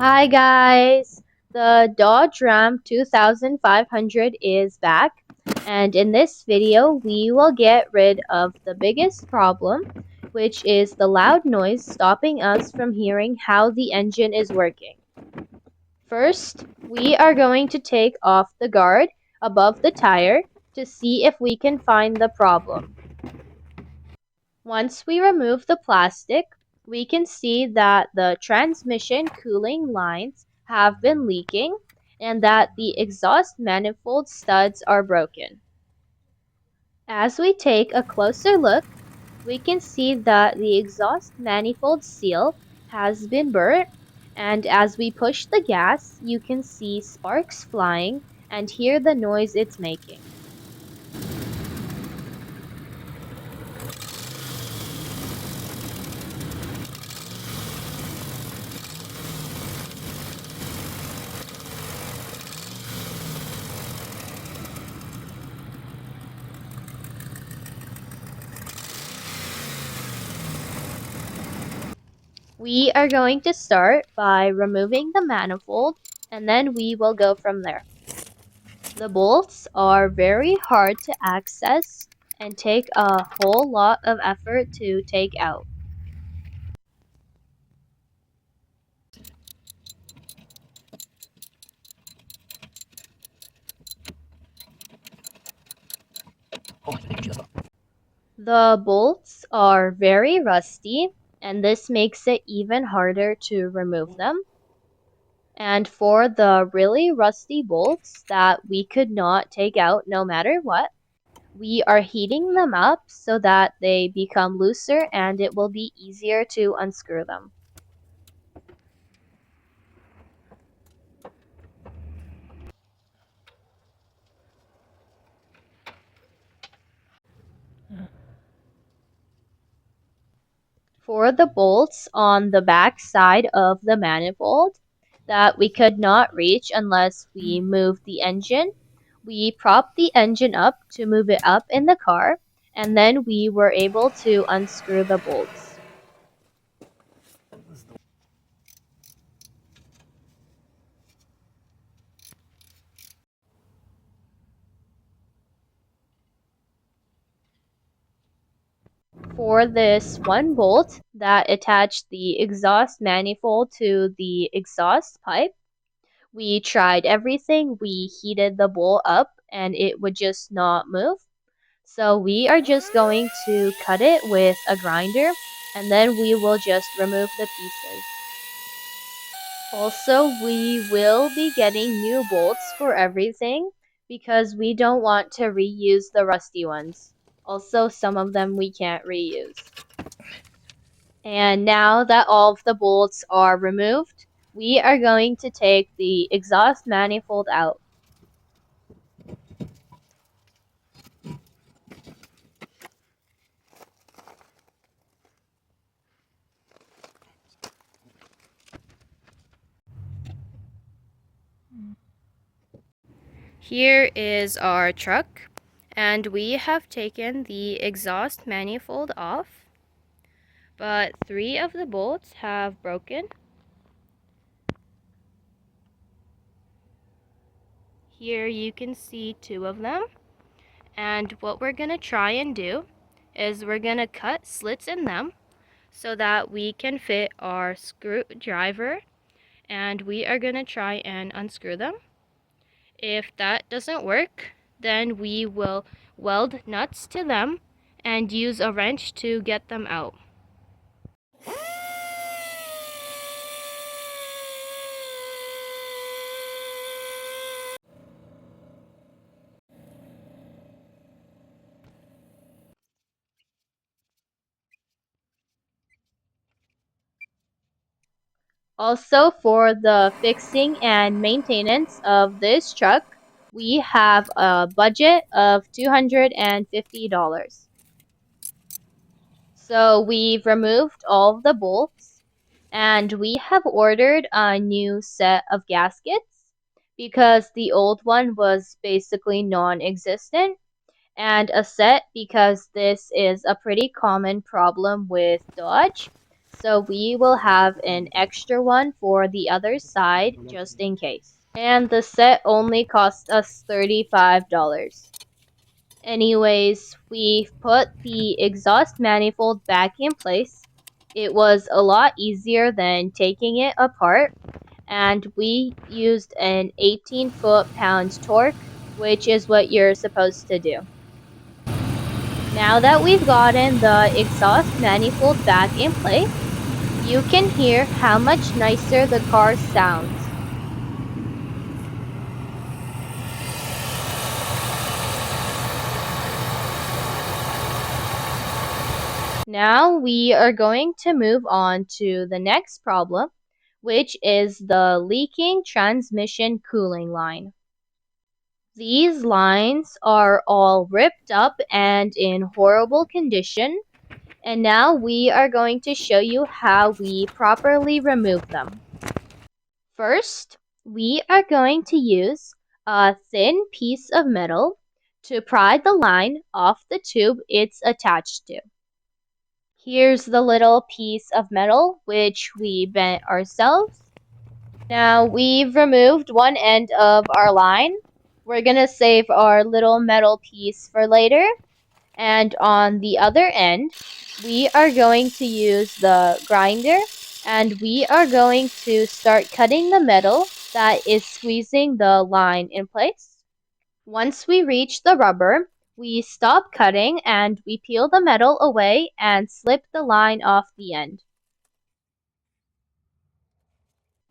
Hi guys! The Dodge Ram 2500 is back, and in this video we will get rid of the biggest problem, which is the loud noise stopping us from hearing how the engine is working. First, we are going to take off the guard above the tire to see if we can find the problem. Once we remove the plastic, we can see that the transmission cooling lines have been leaking and that the exhaust manifold studs are broken. As we take a closer look, we can see that the exhaust manifold seal has been burnt, and as we push the gas, you can see sparks flying and hear the noise it's making. We are going to start by removing the manifold, and then we will go from there. The bolts are very hard to access and take a whole lot of effort to take out. The bolts are very rusty, and this makes it even harder to remove them. And for the really rusty bolts that we could not take out no matter what, we are heating them up so that they become looser and it will be easier to unscrew them. For the bolts on the back side of the manifold that we could not reach unless we moved the engine, we propped the engine up to move it up in the car, and then we were able to unscrew the bolts. For this one bolt that attached the exhaust manifold to the exhaust pipe, we tried everything. We heated the bolt up and it would just not move. So we are just going to cut it with a grinder and then we will just remove the pieces. Also, we will be getting new bolts for everything because we don't want to reuse the rusty ones. Also, some of them we can't reuse. And now that all of the bolts are removed, we are going to take the exhaust manifold out. Here is our truck, and we have taken the exhaust manifold off, but 3 of the bolts have broken. Here you can see 2 of them, and what we're going to try and do is we're going to cut slits in them so that we can fit our screwdriver, and we are going to try and unscrew them. If that doesn't work, then we will weld nuts to them and use a wrench to get them out. Also, for the fixing and maintenance of this truck, we have a budget of $250. So we've removed all of the bolts, and we have ordered a new set of gaskets because the old one was basically non-existent, and a set because this is a pretty common problem with Dodge. So we will have an extra one for the other side just in case. And the set only cost us $35. Anyways, we put the exhaust manifold back in place. It was a lot easier than taking it apart, and we used an 18 foot-pound torque, which is what you're supposed to do. Now that we've gotten the exhaust manifold back in place, you can hear how much nicer the car sounds. Now we are going to move on to the next problem, which is the leaking transmission cooling line. These lines are all ripped up and in horrible condition, and now we are going to show you how we properly remove them. First, we are going to use a thin piece of metal to pry the line off the tube it's attached to. Here's the little piece of metal which we bent ourselves. Now we've removed one end of our line. We're gonna save our little metal piece for later. And on the other end, we are going to use the grinder, and we are going to start cutting the metal that is squeezing the line in place. Once we reach the rubber, we stop cutting and we peel the metal away and slip the line off the end.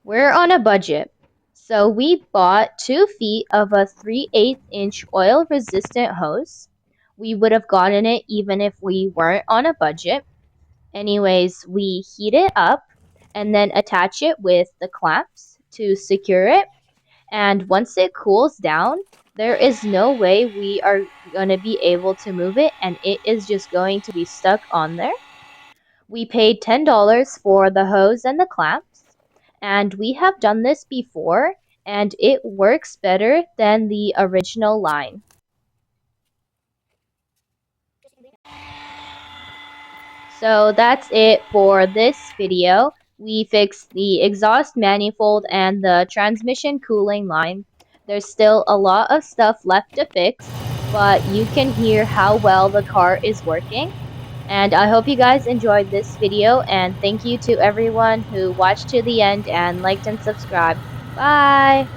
We're on a budget, so we bought 2 feet of a 3/8 inch oil resistant hose. We would have gotten it even if we weren't on a budget. Anyways, we heat it up and then attach it with the clamps to secure it. And once it cools down, there is no way we are going to be able to move it, and it is just going to be stuck on there. We paid $10 for the hose and the clamps, and we have done this before, and it works better than the original line. So that's it for this video. We fixed the exhaust manifold and the transmission cooling line. There's still a lot of stuff left to fix, but you can hear how well the car is working. And I hope you guys enjoyed this video, and thank you to everyone who watched to the end and liked and subscribed. Bye!